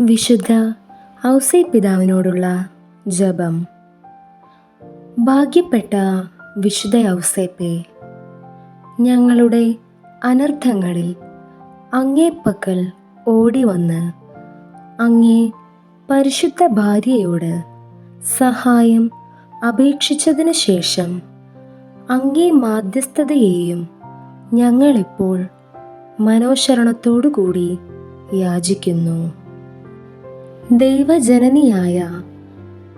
വിശുദ്ധ ഔസേപ്പിതാവിനോടുള്ള ജപം. ഭാഗ്യപ്പെട്ട വിശുദ്ധ ഔസേപ്പേ, ഞങ്ങളുടെ അനർത്ഥങ്ങളിൽ അങ്ങേപ്പക്കൽ ഓടിവന്ന് അങ്ങേ പരിശുദ്ധ ഭാര്യയോട് സഹായം അപേക്ഷിച്ചതിനു ശേഷം അങ്ങേ മാധ്യസ്ഥതയെയും ഞങ്ങളിപ്പോൾ മനോശരണത്തോടുകൂടി യാചിക്കുന്നു. ദൈവജനനിയായ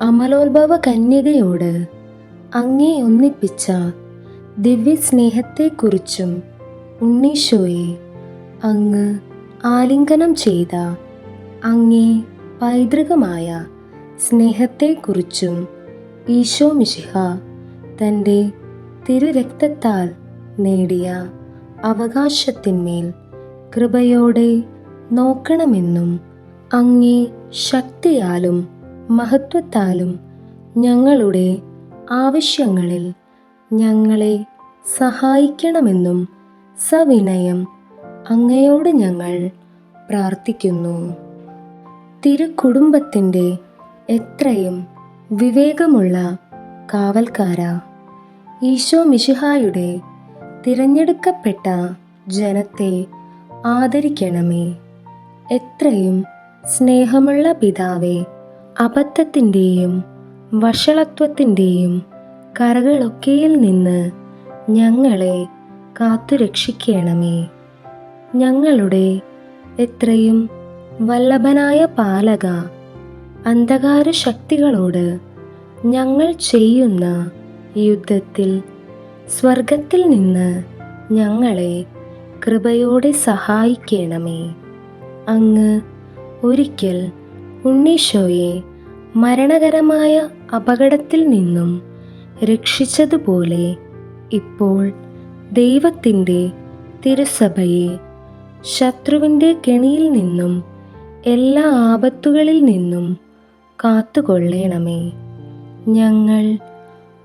അമലോത്ഭവ കന്യകയോട് അങ്ങേ ഒന്നിപ്പിച്ച ദിവ്യസ്നേഹത്തെക്കുറിച്ചും ഉണ്ണീശോയെ അങ്ങ് ആലിംഗനം ചെയ്ത അങ്ങേ പൈതൃകമായ സ്നേഹത്തെക്കുറിച്ചും ഈശോ മിശിഹ തൻ്റെ തിരുരക്തത്താൽ നേടിയ അവകാശത്തിന്മേൽ കൃപയോടെ നോക്കണമെന്നും അങ്ങേ ശക്തിയാലും മഹത്വത്താലും ഞങ്ങളുടെ ആവശ്യങ്ങളിൽ ഞങ്ങളെ സഹായിക്കണമെന്നും സവിനയം അങ്ങയോട് ഞങ്ങൾ പ്രാർത്ഥിക്കുന്നു. തിരുക്കുടുംബത്തിൻ്റെ എത്രയും വിവേകമുള്ള കാവൽക്കാര, ഈശോ മിശിഹായുടെ തിരഞ്ഞെടുക്കപ്പെട്ട ജനത്തെ ആദരിക്കണമേ. എത്രയും സ്നേഹമുള്ള പിതാവേ, അബദ്ധത്തിൻ്റെയും വഷളത്വത്തിൻ്റെയും കറകളൊക്കെയിൽ നിന്ന് ഞങ്ങളെ കാത്തുരക്ഷിക്കണമേ. ഞങ്ങളുടെ എത്രയും വല്ലഭനായ പാലക, അന്ധകാര ശക്തികളോട് ഞങ്ങൾ ചെയ്യുന്ന യുദ്ധത്തിൽ സ്വർഗത്തിൽ നിന്ന് ഞങ്ങളെ കൃപയോടെ സഹായിക്കണമേ. അങ്ങ് ഒരിക്കൽ ഉണ്ണീശോയെ മരണകരമായ അപകടത്തിൽ നിന്നും രക്ഷിച്ചതുപോലെ ഇപ്പോൾ ദൈവത്തിൻ്റെ തിരുസഭയെ ശത്രുവിൻ്റെ കെണിയിൽ നിന്നും എല്ലാ ആപത്തുകളിൽ നിന്നും കാത്തുകൊള്ളണമേ. ഞങ്ങൾ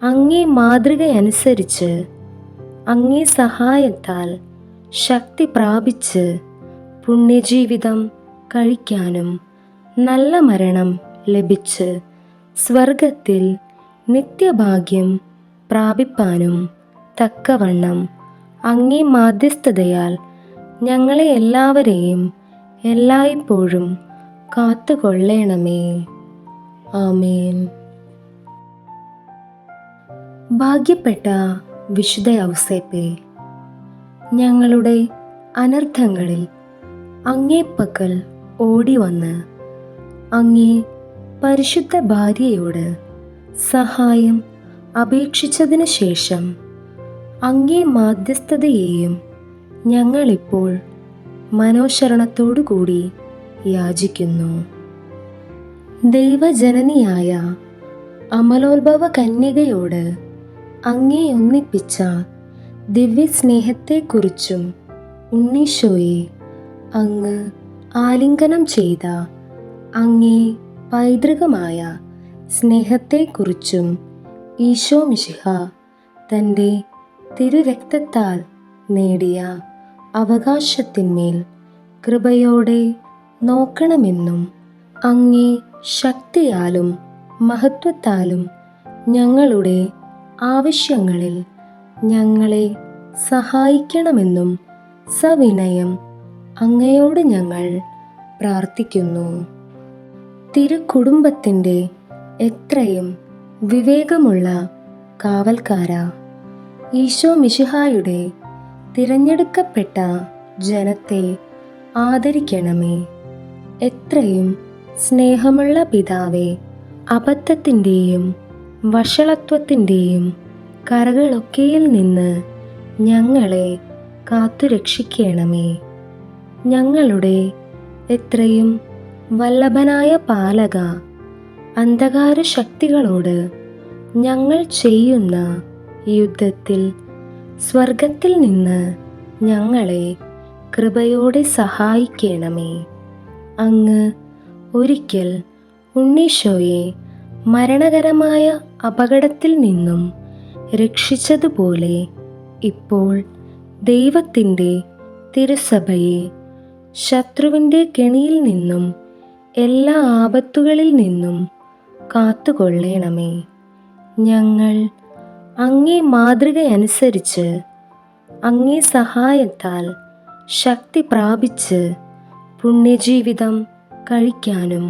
അങ്ങേ മാതൃകയനുസരിച്ച് അങ്ങേ സഹായത്താൽ ശക്തി പ്രാപിച്ച് പുണ്യജീവിതം കഴിക്കാനും നല്ല മരണം ലഭിച്ച് സ്വർഗത്തിൽ നിത്യഭാഗ്യം പ്രാപിപ്പാനും തക്കവണ്ണം അങ്ങേ മാധ്യസ്ഥതയാൽ ഞങ്ങളെ എല്ലാവരെയും എല്ലായ്പ്പോഴും കാത്തുകൊള്ളണമേ. ആമേൻ. ഭാഗ്യപ്പെട്ട വിശുദ്ധ ഔസേപ്പേ, ഞങ്ങളുടെ അനർത്ഥങ്ങളിൽ അങ്ങേപ്പക്കൽ ഓടിവന്ന് അങ്ങേ പരിശുദ്ധ ഭാര്യയോട് സഹായം അപേക്ഷിച്ചതിനു ശേഷം അങ്ങേ മാധ്യസ്ഥതയെയും ഞങ്ങളിപ്പോൾ മനോശരണത്തോടുകൂടി യാചിക്കുന്നു. ദൈവജനനിയായ അമലോത്ഭവ കന്യകയോട് അങ്ങേ ഒന്നിപ്പിച്ച ദിവ്യസ്നേഹത്തെക്കുറിച്ചും ഉണ്ണീശോയെ അങ്ങ് ആലിംഗനം ചെയ്ത അങ്ങേ പൈതൃകമായ സ്നേഹത്തെക്കുറിച്ചും ഈശോ മിശിഹ തൻ്റെ തിരുരക്തത്താൽ നേടിയ അവകാശത്തിന്മേൽ കൃപയോടെ നോക്കണമെന്നും അങ്ങേ ശക്തിയാലും മഹത്വത്താലും ഞങ്ങളുടെ ആവശ്യങ്ങളിൽ ഞങ്ങളെ സഹായിക്കണമെന്നും സവിനയം അങ്ങയോട് ഞങ്ങൾ പ്രാർത്ഥിക്കുന്നു. തിരുക്കുടുംബത്തിൻ്റെ എത്രയും വിവേകമുള്ള കാവൽക്കാര, ഈശോ മിശിഹായുടെ തിരഞ്ഞെടുക്കപ്പെട്ട ജനത്തെ ആദരിക്കണമേ. എത്രയും സ്നേഹമുള്ള പിതാവേ, അബദ്ധത്തിൻ്റെയും വഷളത്വത്തിൻ്റെയും കറകളൊക്കെയിൽ നിന്ന് ഞങ്ങളെ കാത്തുരക്ഷിക്കണമേ. ഞങ്ങളുടെ എത്രയും വല്ലഭനായ പാലക, അന്ധകാര ശക്തികളോട് ഞങ്ങൾ ചെയ്യുന്ന യുദ്ധത്തിൽ സ്വർഗത്തിൽ നിന്ന് ഞങ്ങളെ കൃപയോടെ സഹായിക്കണമേ. അങ്ങ് ഒരിക്കൽ ഉണ്ണീശോയെ മരണകരമായ അപകടത്തിൽ നിന്നും രക്ഷിച്ചതുപോലെ ഇപ്പോൾ ദൈവത്തിൻ്റെ തിരുസഭയെ ശത്രുവിൻ്റെ കെണിയിൽ നിന്നും എല്ലാ ആപത്തുകളിൽ നിന്നും കാത്തുകൊള്ളണമേ. ഞങ്ങൾ അങ്ങേ മാതൃകയനുസരിച്ച് അങ്ങേ സഹായത്താൽ ശക്തി പ്രാപിച്ച് പുണ്യജീവിതം കഴിക്കാനും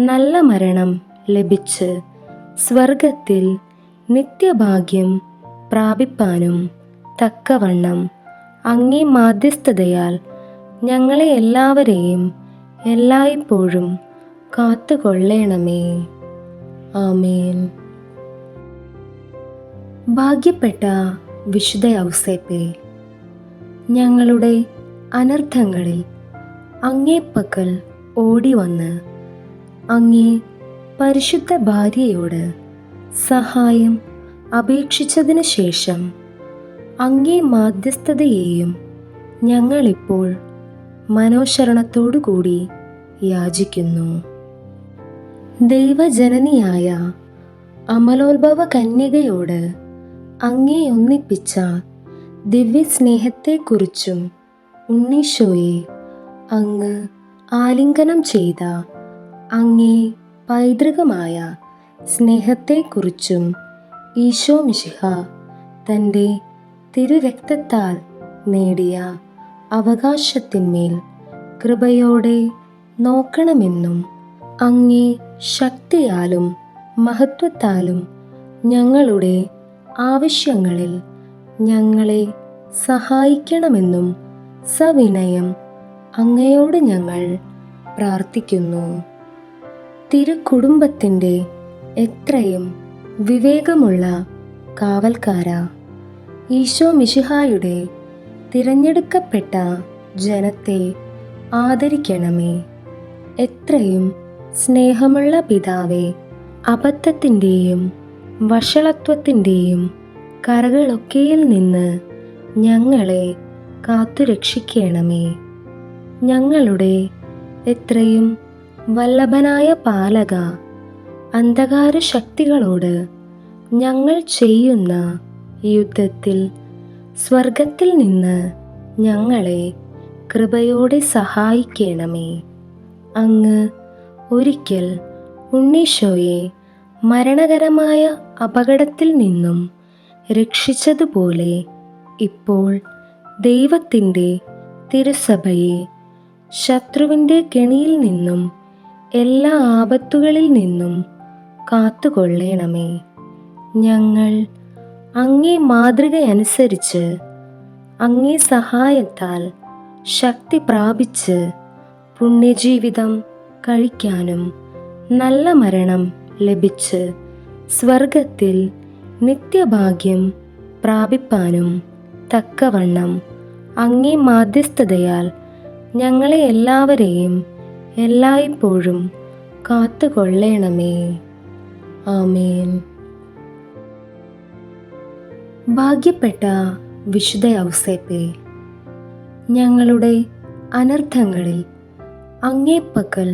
നല്ല മരണം ലഭിച്ച് സ്വർഗത്തിൽ നിത്യഭാഗ്യം പ്രാപിപ്പാനും തക്കവണ്ണം അങ്ങേ മാധ്യസ്ഥതയാൽ ഞങ്ങളെ എല്ലാവരെയും എല്ലായ്പ്പോഴും കാത്തുകൊള്ളണമേ. ആമേൻ. ഭാഗ്യപ്പെട്ട വിശുദ്ധ ഔസേപ്പേ, ഞങ്ങളുടെ അനർത്ഥങ്ങളിൽ അങ്ങേപ്പക്കൽ ഓടിവന്ന് അങ്ങേ പരിശുദ്ധ ഭാര്യയോട് സഹായം അപേക്ഷിച്ചതിനു ശേഷം അങ്ങേ മാധ്യസ്ഥതയെയും ഞങ്ങളിപ്പോൾ മനോശരണത്തോടുകൂടി യാചിക്കുന്നു. ദൈവജനനിയായ അമലോത്ഭവ കന്യകയോട് അങ്ങേ ഒന്നിപ്പിച്ച ദിവ്യസ്നേഹത്തെക്കുറിച്ചും ഉണ്ണീശോയെ അങ്ങ് ആലിംഗനം ചെയ്ത അങ്ങേ പൈതൃകമായ സ്നേഹത്തെക്കുറിച്ചും ഈശോ മിശിഹ തൻ്റെ തിരുരക്തത്താൽ നേടിയ അവകാശത്തിന്മേൽ കൃപയോടെ നോക്കണമെന്നും അങ്ങേ ശക്തിയാലും മഹത്വത്താലും ഞങ്ങളുടെ ആവശ്യങ്ങളിൽ ഞങ്ങളെ സഹായിക്കണമെന്നും സവിനയം അങ്ങയോട് ഞങ്ങൾ പ്രാർത്ഥിക്കുന്നു. തിരുക്കുടുംബത്തിൻ്റെ എത്രയും വിവേകമുള്ള കാവൽക്കാരാ, ഈശോ മിശിഹായുടെ തിരഞ്ഞെടുക്കപ്പെട്ട ജനത്തെ ആദരിക്കണമേ. എത്രയും സ്നേഹമുള്ള പിതാവേ, അബദ്ധത്തിൻ്റെയും വഷളത്വത്തിൻ്റെയും കറകളൊക്കെയിൽ നിന്ന് ഞങ്ങളെ കാത്തുരക്ഷിക്കണമേ. ഞങ്ങളുടെ എത്രയും വല്ലഭനായ പാലക, അന്ധകാര ശക്തികളോട് ഞങ്ങൾ ചെയ്യുന്ന യുദ്ധത്തിൽ സ്വർഗത്തിൽ നിന്ന് ഞങ്ങളെ കൃപയോടെ സഹായിക്കണമേ. അങ്ങ് ഒരിക്കൽ ഉണ്ണീശോയെ മരണകരമായ അപകടത്തിൽ നിന്നും രക്ഷിച്ചതുപോലെ ഇപ്പോൾ ദൈവത്തിൻ്റെ തിരുസഭയെ ശത്രുവിൻ്റെ കെണിയിൽ നിന്നും എല്ലാ ആപത്തുകളിൽ നിന്നും കാത്തുകൊള്ളണമേ. ഞങ്ങൾ അങ്ങേ മാതൃകയനുസരിച്ച് അങ്ങേ സഹായത്താൽ ശക്തി പ്രാപിച്ച് പുണ്യജീവിതം കഴിക്കാനും നല്ല മരണം ലഭിച്ച് സ്വർഗത്തിൽ നിത്യഭാഗ്യം പ്രാപിപ്പാനും തക്കവണ്ണം അങ്ങേ മാധ്യസ്ഥതയാൽ ഞങ്ങളെ എല്ലാവരെയും എല്ലായ്പ്പോഴും കാത്തുകൊള്ളണമേ. ആമേൻ. ഭാഗ്യപ്പെട്ട വിശുദ്ധ ഔസേപ്പേ, ഞങ്ങളുടെ അനർത്ഥങ്ങളിൽ അങ്ങേപ്പക്കൽ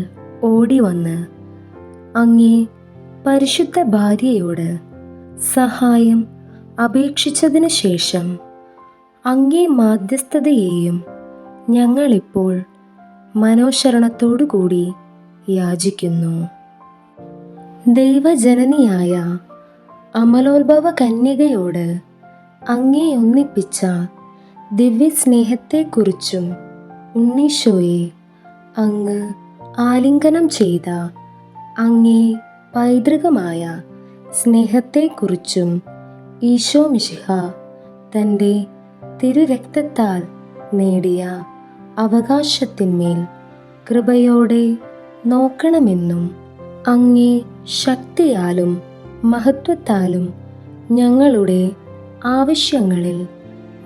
ഓടിവന്ന് അങ്ങേ പരിശുദ്ധ ഭാര്യയോട് സഹായം അപേക്ഷിച്ചതിനു ശേഷം അങ്ങേ മാധ്യസ്ഥതയെയും ഞങ്ങളിപ്പോൾ മനോശരണത്തോടുകൂടി യാചിക്കുന്നു. ദൈവജനനിയായ അമലോത്ഭവ കന്യകയോട് അങ്ങേ ഒന്നിപ്പിച്ച ദിവ്യസ്നേഹത്തെക്കുറിച്ചും ഉണ്ണീശോയെ അങ്ങ് ആലിംഗനം ചെയ്ത അങ്ങേ പൈതൃകമായ സ്നേഹത്തെക്കുറിച്ചും ഈശോ മിശിഹ തൻ്റെ തിരുരക്തത്താൽ നേടിയ അവകാശത്തിന്മേൽ കൃപയോടെ നോക്കണമെന്നും അങ്ങേ ശക്തിയാലും മഹത്വത്താലും ഞങ്ങളുടെ ആവശ്യങ്ങളിൽ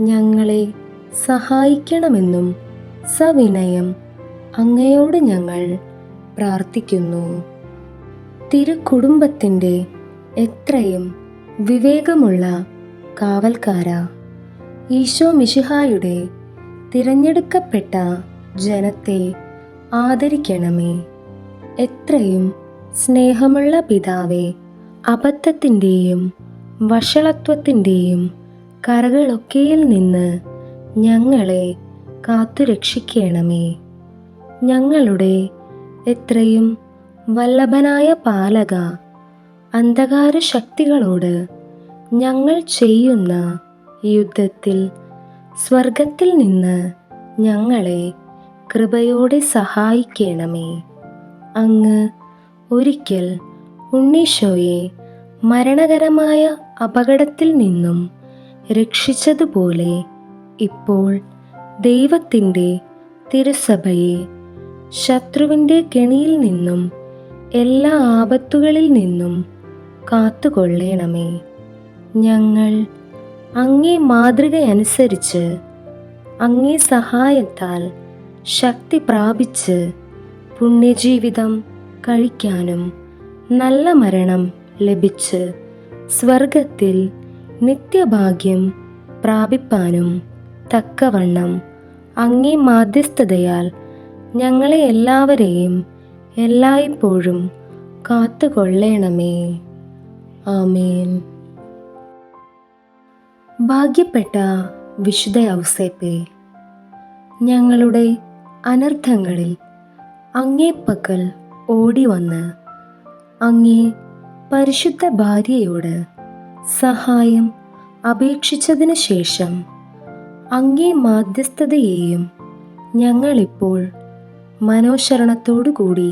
ഞങ്ങളെ സഹായിക്കണമെന്നും സവിനയം അങ്ങയോട് ഞങ്ങൾ പ്രാർത്ഥിക്കുന്നു. തിരുക്കുടുംബത്തിൻ്റെ എത്രയും വിവേകമുള്ള കാവൽക്കാരാ, ഈശോ മിശിഹായുടെ തിരഞ്ഞെടുക്കപ്പെട്ട ജനത്തെ ആദരിക്കണമേ. എത്രയും സ്നേഹമുള്ള പിതാവേ, അബദ്ധത്തിൻ്റെയും വഷളത്വത്തിൻ്റെയും കറകളൊക്കെയിൽ നിന്ന് ഞങ്ങളെ കാത്തുരക്ഷിക്കണമേ. ഞങ്ങളുടെ എത്രയും വല്ലഭനായ പാലക, അന്ധകാര ശക്തികളോട് ഞങ്ങൾ ചെയ്യുന്ന യുദ്ധത്തിൽ സ്വർഗത്തിൽ നിന്ന് ഞങ്ങളെ കൃപയോടെ സഹായിക്കണമേ. അങ്ങ് ഒരിക്കൽ ഉണ്ണീശോയെ മരണകരമായ അപകടത്തിൽ നിന്നും രക്ഷിച്ചതുപോലെ ഇപ്പോൾ ദൈവത്തിൻ്റെ തിരുസഭയെ ശത്രുവിൻ്റെ കെണിയിൽ നിന്നും എല്ലാ ആപത്തുകളിൽ നിന്നും കാത്തുകൊള്ളണമേ. ഞങ്ങൾ അങ്ങേ മാതൃകയനുസരിച്ച് അങ്ങേ സഹായത്താൽ ശക്തി പ്രാപിച്ച് പുണ്യജീവിതം കഴിക്കാനും നല്ല മരണം ലഭിച്ച് സ്വർഗത്തിൽ നിത്യഭാഗ്യം പ്രാപിപ്പാനും തക്കവണ്ണം അങ്ങേ മാധ്യസ്ഥതയാൽ ഞങ്ങളെ എല്ലാവരെയും എല്ലായ്പ്പോഴും കാത്തുകൊള്ളണമേ. ആമേൻ. ഭാഗ്യപ്പെട്ട വിശുദ്ധ ഔസേപ്പേ, ഞങ്ങളുടെ അനർത്ഥങ്ങളിൽ അങ്ങേപ്പക്കൽ ഓടിവന്ന് അങ്ങേ പരിശുദ്ധ ഭാര്യയോട് സഹായം അപേക്ഷിച്ചതിനു ശേഷം അങ്ങേ മാധ്യസ്ഥതയെയും ഞങ്ങളിപ്പോൾ മനോശരണത്തോടുകൂടി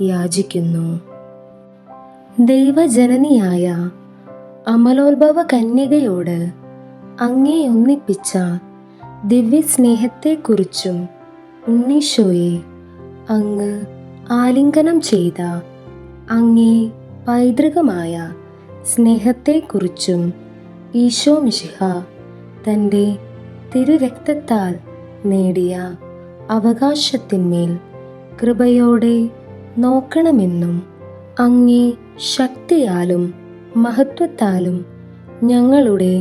യാചിക്കുന്നു. ദൈവജനനിയായ അമലോത്ഭവ കന്യകയോട് അങ്ങേ ഒന്നിപ്പിച്ച ദിവ്യസ്നേഹത്തെക്കുറിച്ചും ഉണ്ണീശോയെ അങ്ങ് ആലിംഗനം ചെയ്ത അങ്ങേ പൈതൃകമായ സ്നേഹത്തെക്കുറിച്ചും ഈശോ മിശിഹ തൻ്റെ തിരുരക്തത്താൽ നേടിയ അവകാശത്തിന്മേൽ കൃപയോടെ നോക്കണമെന്നും അങ്ങേ ശക്തിയാലും മഹത്വത്താലും ഞങ്ങളുടെ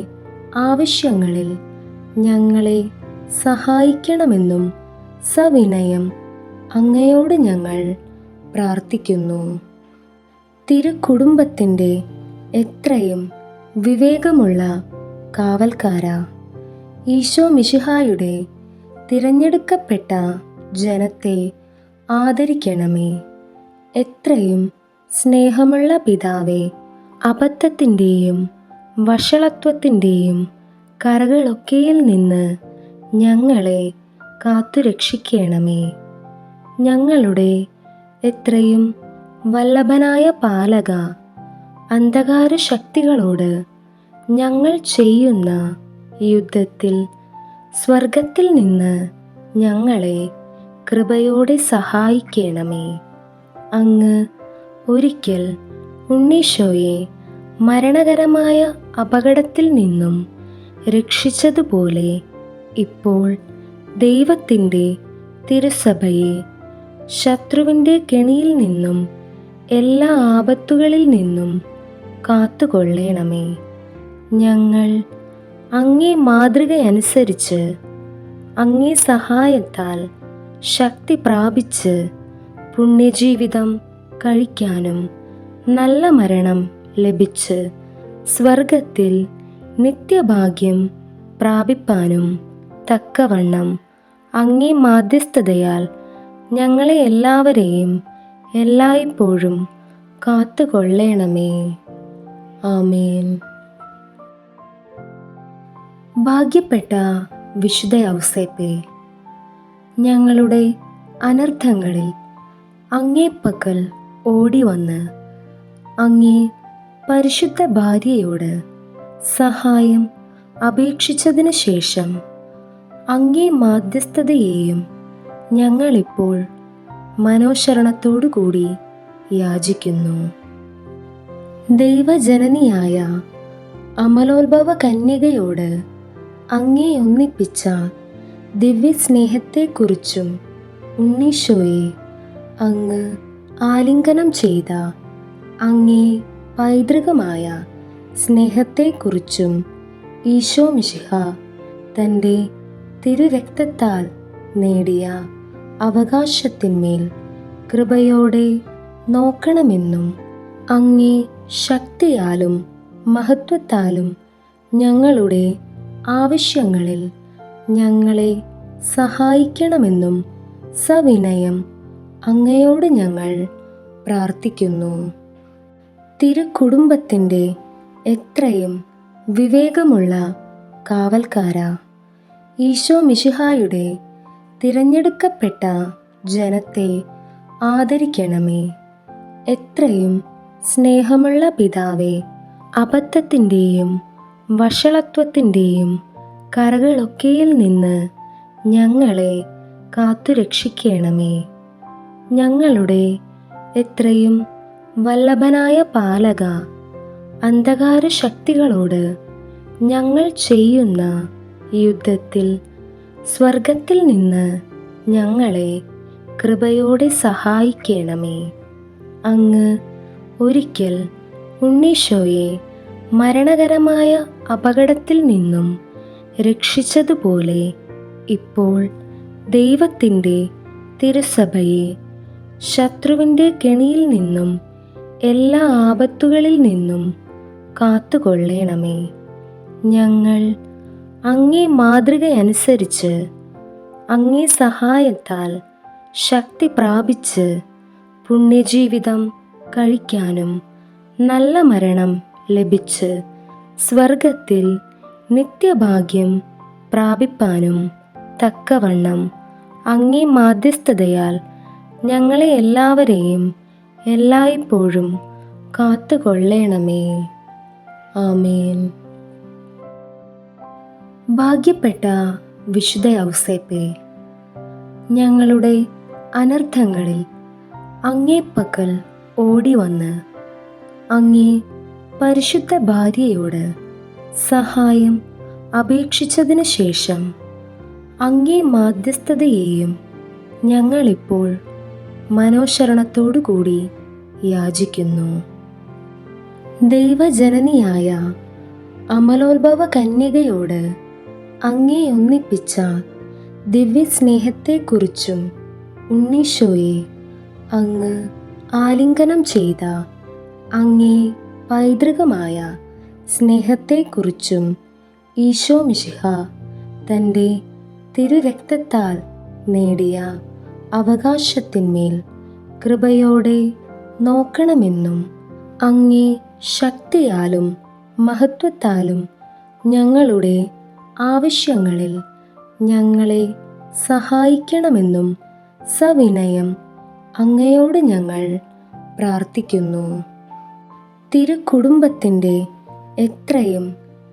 ആവശ്യങ്ങളിൽ ഞങ്ങളെ സഹായിക്കണമെന്നും സവിനയം അങ്ങയോട് ഞങ്ങൾ പ്രാർത്ഥിക്കുന്നു. തിരുക്കുടുംബത്തിൻ്റെ എത്രയും വിവേകമുള്ള കാവൽക്കാര, ഈശോ മിശിഹായുടെ തിരഞ്ഞെടുക്കപ്പെട്ട ജനത്തെ ആദരിക്കണമേ. എത്രയും സ്നേഹമുള്ള പിതാവേ, അബദ്ധത്തിൻ്റെയും വഷളത്വത്തിൻ്റെയും കറകളൊക്കെയിൽ നിന്ന് ഞങ്ങളെ കാത്തുരക്ഷിക്കണമേ. ഞങ്ങളുടെ എത്രയും വല്ലഭനായ പാലക, അന്ധകാര ശക്തികളോട് ഞങ്ങൾ ചെയ്യുന്ന യുദ്ധത്തിൽ സ്വർഗത്തിൽ നിന്ന് ഞങ്ങളെ കൃപയോടെ സഹായിക്കണമേ. അങ്ങ് ഒരിക്കൽ ഉണ്ണീശോയെ മരണകരമായ അപകടത്തിൽ നിന്നും രക്ഷിച്ചതുപോലെ ഇപ്പോൾ ദൈവത്തിൻ്റെ തിരുസഭയെ ശത്രുവിൻ്റെ കെണിയിൽ നിന്നും എല്ലാ ആപത്തുകളിൽ നിന്നും കാത്തുകൊള്ളണമേ. ഞങ്ങൾ അങ്ങേ മാതൃകയനുസരിച്ച് അങ്ങേ സഹായത്താൽ ശക്തി പ്രാപിച്ച് പുണ്യജീവിതം കഴിക്കാനും നല്ല മരണം ലഭിച്ച് സ്വർഗത്തിൽ നിത്യഭാഗ്യം പ്രാപിപ്പാനും തക്കവണ്ണം അങ്ങേ മാധ്യസ്ഥതയാൽ ഞങ്ങളെ എല്ലാവരെയും എല്ലായ്പ്പോഴും കാത്തുകൊള്ളണമേ. ആമേൻ. ഭാഗ്യപ്പെട്ട വിശുദ്ധ ഔസേപ്പേ, ഞങ്ങളുടെ അനർത്ഥങ്ങളിൽ അങ്ങേപ്പക്കൽ ഓടിവന്ന് അങ്ങേ പരിശുദ്ധ ഭാര്യയോട് സഹായം അപേക്ഷിച്ചതിനു ശേഷം അങ്ങേ മാധ്യസ്ഥതയെയും ഞങ്ങളിപ്പോൾ മനോശരണത്തോടുകൂടി യാചിക്കുന്നു. ദൈവജനനിയായ അമലോത്ഭവ കന്യകയോട് അങ്ങേ ഒന്നിപ്പിച്ച ദിവ്യസ്നേഹത്തെക്കുറിച്ചും ഉണ്ണീശോയെ അങ്ങ് ആലിംഗനം ചെയ്ത അങ്ങേ പൈതൃകമായ സ്നേഹത്തെക്കുറിച്ചും ഈശോ മിശിഹ തൻ്റെ തിരുരക്തത്താൽ നേടിയ അവകാശത്തിന്മേൽ കൃപയോടെ നോക്കണമെന്നും അങ്ങേ ശക്തിയാലും മഹത്വത്താലും ഞങ്ങളുടെ ആവശ്യങ്ങളിൽ ഞങ്ങളെ സഹായിക്കണമെന്നും സവിനയം അങ്ങയോട് ഞങ്ങൾ പ്രാർത്ഥിക്കുന്നു. തിരുക്കുടുംബത്തിൻ്റെ എത്രയും വിവേകമുള്ള കാവൽക്കാരാ, ഈശോ മിശിഹായുടെ തിരഞ്ഞെടുക്കപ്പെട്ട ജനത്തെ ആദരിക്കണമേ. എത്രയും സ്നേഹമുള്ള പിതാവേ, അബദ്ധത്തിൻ്റെയും വഷളത്വത്തിൻ്റെയും കറകളൊക്കെയിൽ നിന്ന് ഞങ്ങളെ കാത്തുരക്ഷിക്കണമേ. ഞങ്ങളുടെ എത്രയും വല്ലഭനായ പാലക, അന്ധകാര ശക്തികളോട് ഞങ്ങൾ ചെയ്യുന്ന യുദ്ധത്തിൽ സ്വർഗത്തിൽ നിന്ന് ഞങ്ങളെ കൃപയോടെ സഹായിക്കണമേ. അങ്ങ് ഒരിക്കൽ ഉണ്ണീശോയെ മരണകരമായ അപകടത്തിൽ നിന്നും രക്ഷിച്ചതുപോലെ ഇപ്പോൾ ദൈവത്തിൻ്റെ തിരുസഭയെ ശത്രുവിൻ്റെ കെണിയിൽ നിന്നും എല്ലാ ആപത്തുകളിൽ നിന്നും കാത്തുകൊള്ളണമേ. ഞങ്ങൾ അങ്ങേ മാതൃകയനുസരിച്ച് അങ്ങേ സഹായത്താൽ ശക്തി പ്രാപിച്ച് പുണ്യജീവിതം കഴിക്കാനും നല്ല മരണം ലഭിച്ച് സ്വർഗത്തിൽ നിത്യഭാഗ്യം പ്രാപിപ്പാനും തക്കവണ്ണം അങ്ങേ മാധ്യസ്ഥതയാൽ ഞങ്ങളെ എല്ലാവരെയും എല്ലായ്പ്പോഴും കാത്തുകൊള്ളണമേ. ആമേൻ. ഭാഗ്യപ്പെട്ട വിശുദ്ധ ഔസേപ്പേ, ഞങ്ങളുടെ അനർത്ഥങ്ങളിൽ അങ്ങേപ്പക്കൽ ഓടിവന്ന് അങ്ങേ പരിശുദ്ധ ഭാര്യയോട് സഹായം അപേക്ഷിച്ചതിനു ശേഷം അങ്ങേ മാധ്യസ്ഥതയെയും ഞങ്ങളിപ്പോൾ മനോശരണത്തോടുകൂടി യാചിക്കുന്നു. ദൈവജനനിയായ അമലോത്ഭവ കന്യകയോട് അങ്ങേ ഒന്നിപ്പിച്ച ദിവ്യസ്നേഹത്തെക്കുറിച്ചും ഉണ്ണീശോയെ അങ്ങ് ആലിംഗനം ചെയ്ത അങ്ങേ പൈതൃകമായ സ്നേഹത്തെക്കുറിച്ചും ഈശോ മിശിഹ തൻ്റെ തിരുരക്തത്താൽ നേടിയ അവകാശത്തിന്മേൽ കൃപയോടെ നോക്കണമെന്നും അങ്ങേ ശക്തിയാലും മഹത്വത്താലും ഞങ്ങളുടെ ആവശ്യങ്ങളിൽ ഞങ്ങളെ സഹായിക്കണമെന്നും സവിനയം അങ്ങയോട് ഞങ്ങൾ പ്രാർത്ഥിക്കുന്നു. തിരുക്കുടുംബത്തിൻ്റെ എത്രയും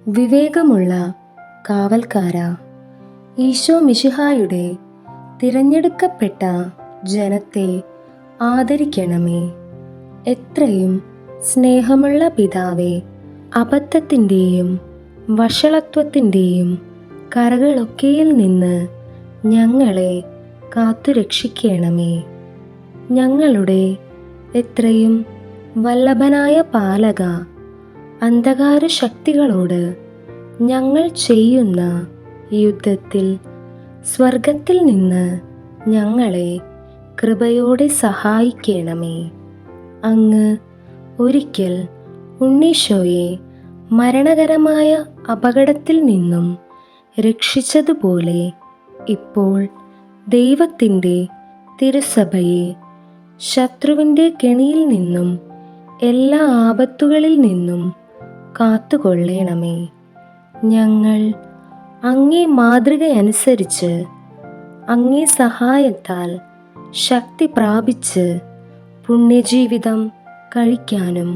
വിവേകമുള്ള കാവൽക്കാരാ, ഈശോ മിശിഹായുടെ തിരഞ്ഞെടുക്കപ്പെട്ട ജനത്തെ ആദരിക്കണമേ. എത്രയും സ്നേഹമുള്ള പിതാവേ, അബദ്ധത്തിൻ്റെയും വഷളത്വത്തിൻ്റെയും കറകളൊക്കെയിൽ നിന്ന് ഞങ്ങളെ കാത്തുരക്ഷിക്കണമേ. ഞങ്ങളുടെ എത്രയും വല്ലഭനായ പാലക, അന്ധകാര ശക്തികളോട് ഞങ്ങൾ ചെയ്യുന്ന യുദ്ധത്തിൽ സ്വർഗത്തിൽ നിന്ന് ഞങ്ങളെ കൃപയോടെ സഹായിക്കണമേ. അങ്ങ് ഒരിക്കൽ ഉണ്ണീശോയെ മരണകരമായ അപകടത്തിൽ നിന്നും രക്ഷിച്ചതുപോലെ ഇപ്പോൾ ദൈവത്തിൻ്റെ തിരുസഭയെ ശത്രുവിൻ്റെ കെണിയിൽ നിന്നും എല്ലാ ആപത്തുകളിൽ നിന്നും കാത്തുകൊള്ളണമേ. ഞങ്ങൾ അങ്ങേ മാതൃകയനുസരിച്ച് അങ്ങേ സഹായത്താൽ ശക്തി പ്രാപിച്ച് പുണ്യജീവിതം കഴിക്കാനും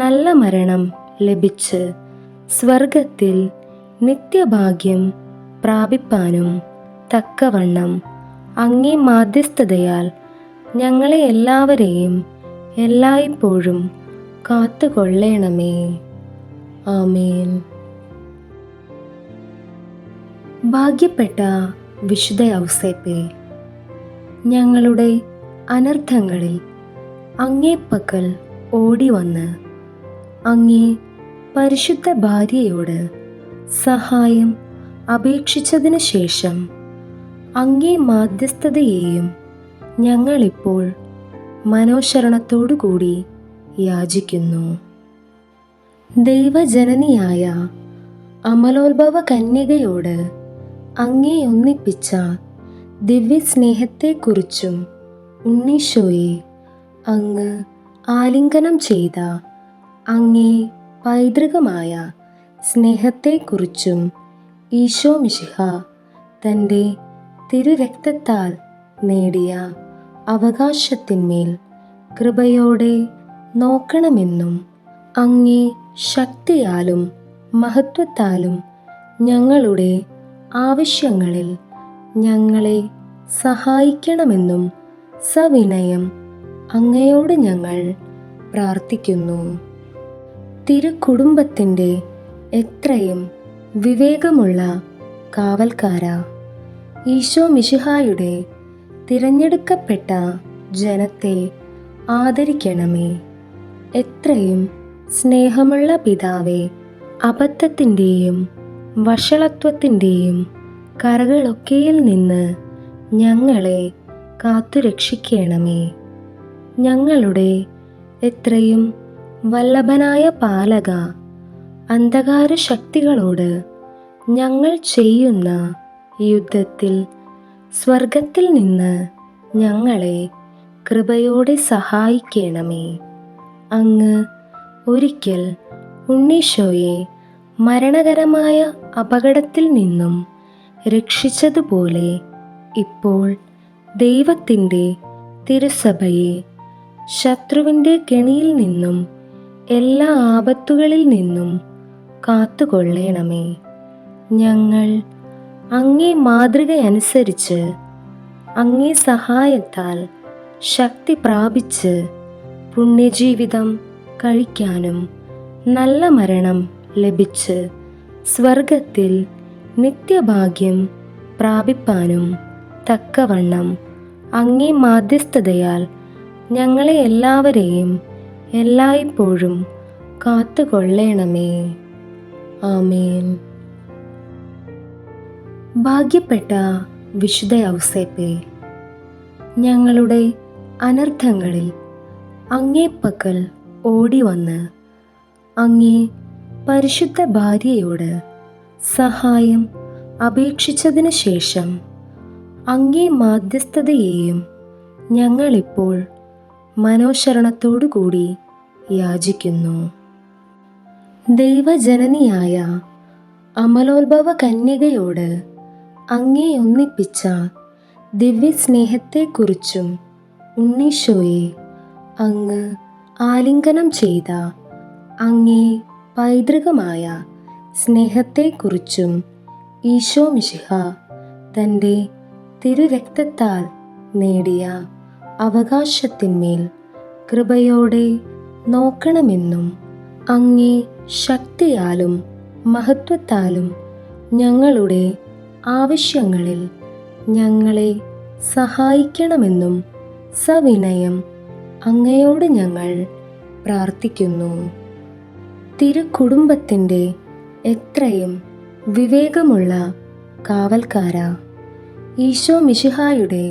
നല്ല മരണം ലഭിച്ച് സ്വർഗത്തിൽ നിത്യഭാഗ്യം പ്രാപിപ്പാനും തക്കവണ്ണം അങ്ങേ മാധ്യസ്ഥതയാൽ ഞങ്ങളെ എല്ലാവരെയും എല്ലായ്പ്പോഴും കാത്തുകൊള്ളണമേ. ആമേൻ. ഭാഗ്യപ്പെട്ട വിശുദ്ധ ഔസേപ്പേ, ഞങ്ങളുടെ അനർത്ഥങ്ങളിൽ അങ്ങേപ്പക്കൽ ഓടിവന്ന് അങ്ങേ പരിശുദ്ധ ഭാര്യയോട് സഹായം അപേക്ഷിച്ചതിനു ശേഷം അങ്ങേ മാധ്യസ്ഥതയെയും ഞങ്ങളിപ്പോൾ മനോശരണത്തോടുകൂടി യാചിക്കുന്നു. ദൈവജനനിയായ അമലോത്ഭവ കന്യകയോട് അങ്ങേ ഒന്നിപ്പിച്ച ദിവ്യസ്നേഹത്തെക്കുറിച്ചും ഉണ്ണീശോയെ, അങ്ങ് ആലിംഗനം ചെയ്ത അങ്ങേ പൈതൃകമായ സ്നേഹത്തെക്കുറിച്ചും ഈശോ മിശിഹ തൻ്റെ തിരുരക്തത്താൽ നേടിയ അവകാശത്തിന്മേൽ കൃപയോടെ നോക്കണമെന്നും അങ്ങേ ശക്തിയാലും മഹത്വത്താലും ഞങ്ങളുടെ ആവശ്യങ്ങളിൽ ഞങ്ങളെ സഹായിക്കണമെന്നും സവിനയം അങ്ങയോട് ഞങ്ങൾ പ്രാർത്ഥിക്കുന്നു. തിരുക്കുടുംബത്തിൻ്റെ എത്രയും വിവേകമുള്ള കാവൽക്കാരാ, ഈശോ മിശിഹായുടെ തിരഞ്ഞെടുക്കപ്പെട്ട ജനത്തെ ആദരിക്കണമേ. എത്രയും സ്നേഹമുള്ള പിതാവേ, അബദ്ധത്തിൻ്റെയും വഷളത്വത്തിൻ്റെയും കറകളൊക്കെയിൽ നിന്ന് ഞങ്ങളെ കാത്തുരക്ഷിക്കണമേ. ഞങ്ങളുടെ എത്രയും വല്ലഭനായ പാലക, അന്ധകാര ശക്തികളോട് ഞങ്ങൾ ചെയ്യുന്ന യുദ്ധത്തിൽ സ്വർഗത്തിൽ നിന്ന് ഞങ്ങളെ കൃപയോടെ സഹായിക്കണമേ. അങ്ങ് ഒരിക്കൽ ഉണ്ണീശോയെ മരണകരമായ അപകടത്തിൽ നിന്നും രക്ഷിച്ചതുപോലെ ഇപ്പോൾ ദൈവത്തിൻ്റെ തിരുസഭയെ ശത്രുവിൻ്റെ കെണിയിൽ നിന്നും എല്ലാ ആപത്തുകളിൽ നിന്നും കാത്തുകൊള്ളണമേ. ഞങ്ങൾ അങ്ങേ മാതൃകയനുസരിച്ച് അങ്ങേ സഹായത്താൽ ശക്തി പ്രാപിച്ച് പുണ്യജീവിതം കഴിക്കാനും നല്ല മരണം ലഭിച്ച് സ്വർഗത്തിൽ നിത്യഭാഗ്യം പ്രാപിപ്പാനും തക്കവണ്ണം അങ്ങേ മാധ്യസ്ഥതയാൽ ഞങ്ങളെ എല്ലാവരെയും എല്ലായ്പ്പോഴും കാത്തുകൊള്ളണമേ. ആമേൻ. ഭാഗ്യപ്പെട്ട വിശുദ്ധ ഔസേപ്പേ, ഞങ്ങളുടെ അനർത്ഥങ്ങളിൽ അങ്ങേപ്പക്കൽ ഓടിവന്ന് അങ്ങേ പരിശുദ്ധ ഭാര്യയോട് സഹായം അപേക്ഷിച്ചതിനു ശേഷം അങ്ങേ മാധ്യസ്ഥതയെയും ഞങ്ങളിപ്പോൾ മനോശരണത്തോടുകൂടി യാചിക്കുന്നു. ദൈവജനനിയായ അമലോത്ഭവ കന്യകയോട് അങ്ങേ ഒന്നിപ്പിച്ച ദിവ്യസ്നേഹത്തെക്കുറിച്ചും ഉണ്ണീശോയെ അങ്ങ് ആലിംഗനം ചെയ്ത അങ്ങേ പൈതൃകമായ സ്നേഹത്തെക്കുറിച്ചും ഈശോ മിശിഹ തൻ്റെ തിരുരക്തത്താൽ നേടിയ അവകാശത്തിന്മേൽ കൃപയോടെ നോക്കണമെന്നും അങ്ങേ ശക്തിയാലും മഹത്വത്താലും ഞങ്ങളുടെ ആവശ്യങ്ങളിൽ ഞങ്ങളെ സഹായിക്കണമെന്നും സവിനയം അങ്ങയോട് ഞങ്ങൾ പ്രാർത്ഥിക്കുന്നു. തിരുക്കുടുംബത്തിൻ്റെ എത്രയും വിവേകമുള്ള കാവൽക്കാരാ, ഈശോ മിശിഹായുടെ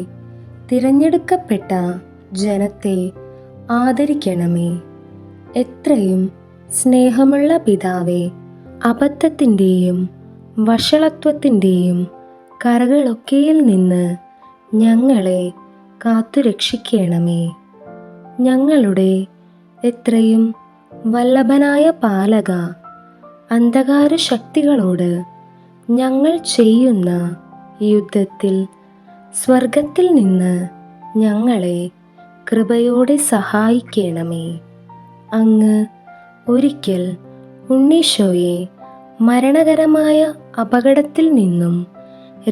തിരഞ്ഞെടുക്കപ്പെട്ട ജനത്തെ ആദരിക്കണമേ. എത്രയും സ്നേഹമുള്ള പിതാവേ, അബദ്ധത്തിൻ്റെയും വഷളത്വത്തിൻ്റെയും കറകളൊക്കെയിൽ നിന്ന് ഞങ്ങളെ കാത്തുരക്ഷിക്കണമേ. ഞങ്ങളുടെ എത്രയും വല്ലഭനായ പാലക, അന്ധകാര ശക്തികളോട് ഞങ്ങൾ ചെയ്യുന്ന യുദ്ധത്തിൽ സ്വർഗത്തിൽ നിന്ന് ഞങ്ങളെ കൃപയോടെ സഹായിക്കണമേ. അങ്ങ് ഒരിക്കൽ ഉണ്ണീശോയെ മരണകരമായ അപകടത്തിൽ നിന്നും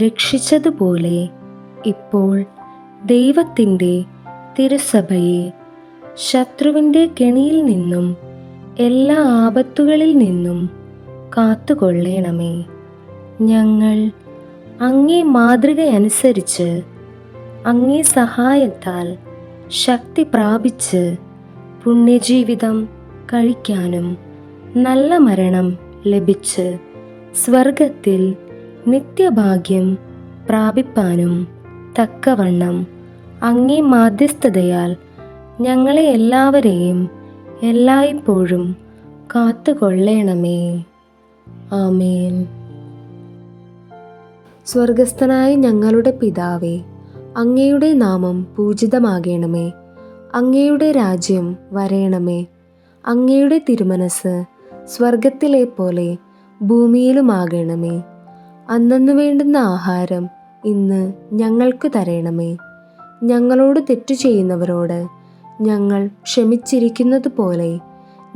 രക്ഷിച്ചതുപോലെ ഇപ്പോൾ ദൈവത്തിൻ്റെ തിരുസഭയെ ശത്രുവിൻ്റെ കെണിയിൽ നിന്നും എല്ലാ ആപത്തുകളിൽ നിന്നും കാത്തുകൊള്ളണമേ. ഞങ്ങൾ അങ്ങേ മാതൃകയനുസരിച്ച് അങ്ങേ സഹായത്താൽ ശക്തി പ്രാപിച്ച് പുണ്യജീവിതം കഴിക്കാനും നല്ല മരണം ലഭിച്ച് സ്വർഗത്തിൽ നിത്യഭാഗ്യം പ്രാപിപ്പാനും തക്കവണ്ണം അങ്ങേ മാധ്യസ്ഥതയാൽ ഞങ്ങളെ എല്ലാവരെയും എല്ലായ്പ്പോഴും കാത്തുകൊള്ളണമേ. ആമേൻ. സ്വർഗസ്ഥനായ ഞങ്ങളുടെ പിതാവേ, അങ്ങയുടെ നാമം പൂജിതമാകണമേ. അങ്ങയുടെ രാജ്യം വരേണമേ. അങ്ങയുടെ തിരുമനസ് സ്വർഗത്തിലെ പോലെ ഭൂമിയിലുമാകണമേ. അന്നന്നു വേണ്ടുന്ന ആഹാരം ഇന്ന് ഞങ്ങൾക്ക് തരണമേ. ഞങ്ങളോട് തെറ്റു ചെയ്യുന്നവരോട് ഞങ്ങൾ ക്ഷമിച്ചിരിക്കുന്നത് പോലെ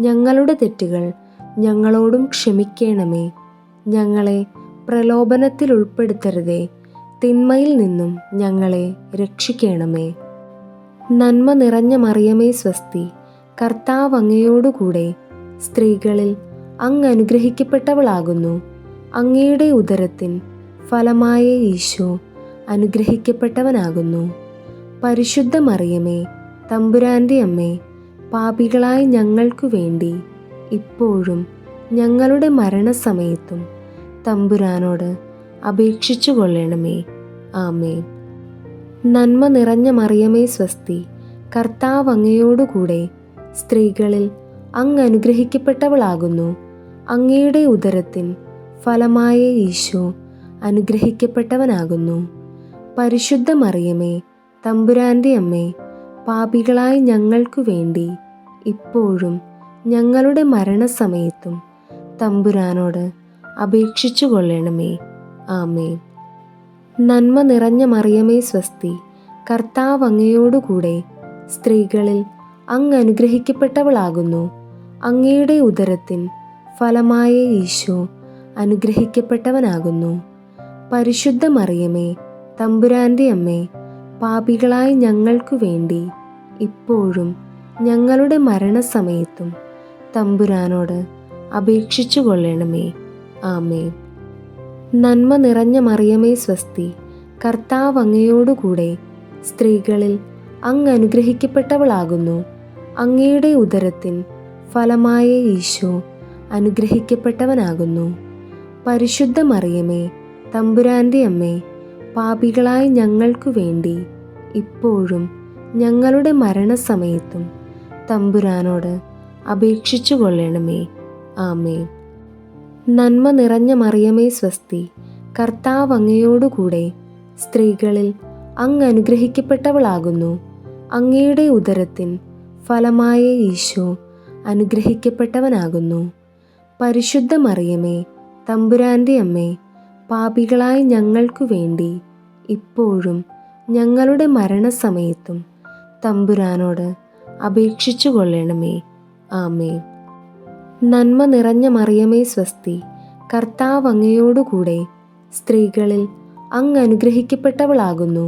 ഞങ്ങളുടെ തെറ്റുകൾ ഞങ്ങളോടും ക്ഷമിക്കണമേ. ഞങ്ങളെ പ്രലോഭനത്തിൽ ഉൾപ്പെടുത്തരുതേ, തിന്മയിൽ നിന്നും ഞങ്ങളെ രക്ഷിക്കണമേ. നന്മ നിറഞ്ഞ മറിയമേ സ്വസ്തി, കർത്താവ് അങ്ങയോടുകൂടെ സ്ത്രീകളിൽ അങ്ങ് അനുഗ്രഹിക്കപ്പെട്ടവളാകുന്നു. അങ്ങയുടെ ഉദരത്തിൻ ഫലമായ ഈശോ അനുഗ്രഹിക്കപ്പെട്ടവനാകുന്നു. പരിശുദ്ധ മറിയമേ, തമ്പുരാൻ്റെ അമ്മേ, പാപികളായ ഞങ്ങൾക്കു വേണ്ടി ഇപ്പോഴും ഞങ്ങളുടെ മരണസമയത്തും തമ്പുരാനോട് അപേക്ഷിച്ചു കൊള്ളണമേ. ആമേൻ. നന്മ നിറഞ്ഞ മറിയമേ സ്വസ്തി, കർത്താവ് അങ്ങയോടുകൂടെ സ്ത്രീകളിൽ അങ്ങ് അനുഗ്രഹിക്കപ്പെട്ടവളാകുന്നു. അങ്ങയുടെ ഉദരത്തിൻ ഫലമായ ഈശോ അനുഗ്രഹിക്കപ്പെട്ടവനാകുന്നു. പരിശുദ്ധ മറിയമേ, തമ്പുരാൻ്റെ അമ്മേ, പാപികളായ ഞങ്ങൾക്കു വേണ്ടി ഇപ്പോഴും ഞങ്ങളുടെ മരണസമയത്തും തമ്പുരാനോട് അപേക്ഷിച്ചു കൊള്ളണമേ. ആമേൻ. നന്മ നിറഞ്ഞ മറിയമേ സ്വസ്തി, കർത്താവ് അങ്ങയോടുകൂടെ സ്ത്രീകളിൽ അങ്ങ് അനുഗ്രഹിക്കപ്പെട്ടവളാകുന്നു. അങ്ങയുടെ ഉദരത്തിൻ ഫലമായ ഈശോ അനുഗ്രഹിക്കപ്പെട്ടവനാകുന്നു. പരിശുദ്ധ മറിയമേ, തമ്പുരാൻ്റെ അമ്മേ, പാപികളായ ഞങ്ങൾക്കു വേണ്ടി ഇപ്പോഴും ഞങ്ങളുടെ മരണസമയത്തും തമ്പുരാനോട് അപേക്ഷിച്ചു കൊള്ളണമേ. ആമേൻ. നന്മ നിറഞ്ഞ മറിയമേ സ്വസ്തി, കർത്താവ് അങ്ങയോടുകൂടെ സ്ത്രീകളിൽ അങ്ങ് അനുഗ്രഹിക്കപ്പെട്ടവളാകുന്നു. അങ്ങയുടെ ഉദരത്തിൻ ഫലമായ ഈശോ അനുഗ്രഹിക്കപ്പെട്ടവനാകുന്നു. പരിശുദ്ധ മറിയമേ, തമ്പുരാൻ്റെ അമ്മേ, പാപികളായ ഞങ്ങൾക്കു വേണ്ടി ഇപ്പോഴും ഞങ്ങളുടെ മരണസമയത്തും തമ്പുരാനോട് അപേക്ഷിച്ചു കൊള്ളണമേ. ആമേൻ. നന്മ നിറഞ്ഞ മറിയമേ സ്വസ്തി, കർത്താവ് അങ്ങയോടുകൂടെ സ്ത്രീകളിൽ അങ്ങ് അനുഗ്രഹിക്കപ്പെട്ടവളാകുന്നു. അങ്ങയുടെ ഉദരത്തിൻ ഫലമായ ഈശോ അനുഗ്രഹിക്കപ്പെട്ടവനാകുന്നു. പരിശുദ്ധ മറിയമേ, തമ്പുരാൻ്റെ അമ്മേ, പാപികളായ ഞങ്ങൾക്കു വേണ്ടി ഇപ്പോഴും ഞങ്ങളുടെ മരണസമയത്തും തമ്പുരാനോട് അപേക്ഷിച്ചു കൊള്ളണമേ. ആമേൻ. നന്മ നിറഞ്ഞ മറിയമേ സ്വസ്തി, കർത്താവ് അങ്ങയോടുകൂടെ സ്ത്രീകളിൽ അങ്ങ് അനുഗ്രഹിക്കപ്പെട്ടവളാകുന്നു.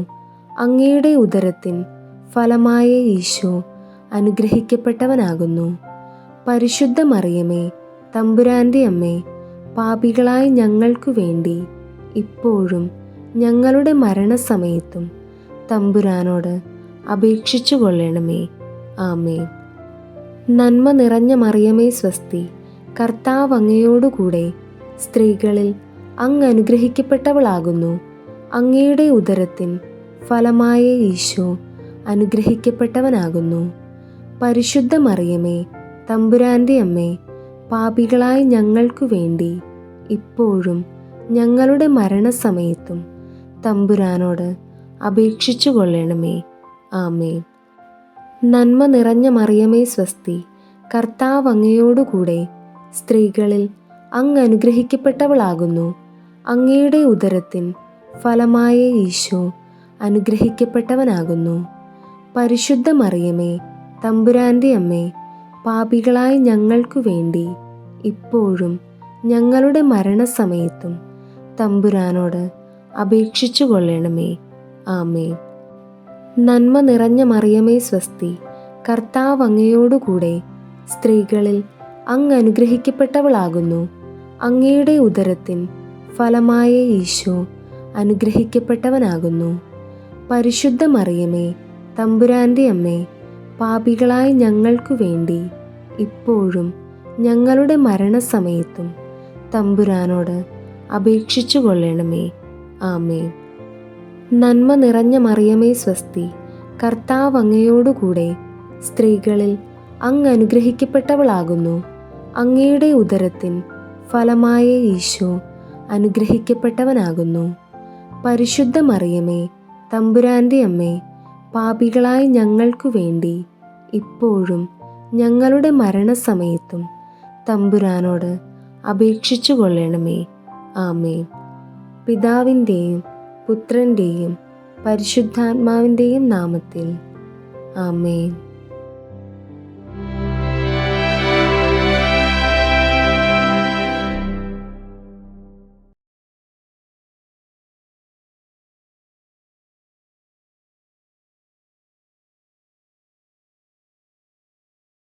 അങ്ങയുടെ ഉദരത്തിൻ ഫലമായ ഈശോ അനുഗ്രഹിക്കപ്പെട്ടവനാകുന്നു. പരിശുദ്ധ മറിയമേ, തമ്പുരാൻ്റെ അമ്മേ, പാപികളായ ഞങ്ങൾക്കു വേണ്ടി ഇപ്പോഴും ഞങ്ങളുടെ മരണസമയത്തും തമ്പുരാനോട് അപേക്ഷിച്ചു കൊള്ളണമേ. ആമേൻ. നന്മ നിറഞ്ഞ മറിയമേ സ്വസ്തി, കർത്താവ് അങ്ങയോടുകൂടെ സ്ത്രീകളിൽ അങ്ങ് അനുഗ്രഹിക്കപ്പെട്ടവളാകുന്നു. അങ്ങയുടെ ഉദരത്തിൻ ഫലമായ ഈശോ അനുഗ്രഹിക്കപ്പെട്ടവനാകുന്നു. പരിശുദ്ധ മറിയമേ, തമ്പുരാൻ്റെ അമ്മേ, പാപികളായ ഞങ്ങൾക്കു വേണ്ടി ഇപ്പോഴും ഞങ്ങളുടെ മരണസമയത്തും തമ്പുരാനോട് അപേക്ഷിച്ചു കൊള്ളണമേ. ആമേൻ. നന്മ നിറഞ്ഞ മറിയമേ സ്വസ്തി, കർത്താവ് അങ്ങയോടുകൂടെ സ്ത്രീകളിൽ അങ്ങ് അനുഗ്രഹിക്കപ്പെട്ടവളാകുന്നു. അങ്ങയുടെ ഉദരത്തിൻ ഫലമായ ഈശോ അനുഗ്രഹിക്കപ്പെട്ടവനാകുന്നു. പരിശുദ്ധ മറിയമേ, തമ്പുരാൻ്റെ അമ്മേ, പാപികളായ ഞങ്ങൾക്കു വേണ്ടി ഇപ്പോഴും ഞങ്ങളുടെ മരണസമയത്തും തമ്പുരാനോട് അപേക്ഷിച്ചു കൊള്ളണമേ. ആമേൻ. നന്മ നിറഞ്ഞ മറിയമേ സ്വസ്തി, കർത്താവ് അങ്ങയോടുകൂടെ സ്ത്രീകളിൽ അങ്ങ് അനുഗ്രഹിക്കപ്പെട്ടവളാകുന്നു. അങ്ങയുടെ ഉദരത്തിൻ ഫലമായ ഈശോ അനുഗ്രഹിക്കപ്പെട്ടവനാകുന്നു. പരിശുദ്ധ മറിയമേ, തമ്പുരാൻ്റെ അമ്മേ, പാപികളായ ഞങ്ങൾക്കു വേണ്ടി ഇപ്പോഴും ഞങ്ങളുടെ മരണസമയത്തും തമ്പുരാനോട് അപേക്ഷിച്ചു കൊള്ളണമേ. ആമേൻ. നന്മ നിറഞ്ഞ മറിയമേ സ്വസ്തി, കർത്താവ് അങ്ങയോടുകൂടെ സ്ത്രീകളിൽ അങ്ങ് അനുഗ്രഹിക്കപ്പെട്ടവളാകുന്നു. അങ്ങയുടെ ഉദരത്തിൻ ഫലമായ ഈശോ അനുഗ്രഹിക്കപ്പെട്ടവനാകുന്നു. പരിശുദ്ധ മറിയമേ, തമ്പുരാൻ്റെ അമ്മേ, പാപികളായ ഞങ്ങൾക്കു വേണ്ടി ഇപ്പോഴും ഞങ്ങളുടെ മരണസമയത്തും തമ്പുരാനോട് അപേക്ഷിച്ചു കൊള്ളണമേ. ആമേൻ. പിതാവിൻ്റെയും പുത്രൻ്റെയും പരിശുദ്ധാത്മാവിൻ്റെയും നാമത്തിൽ. ആമേൻ.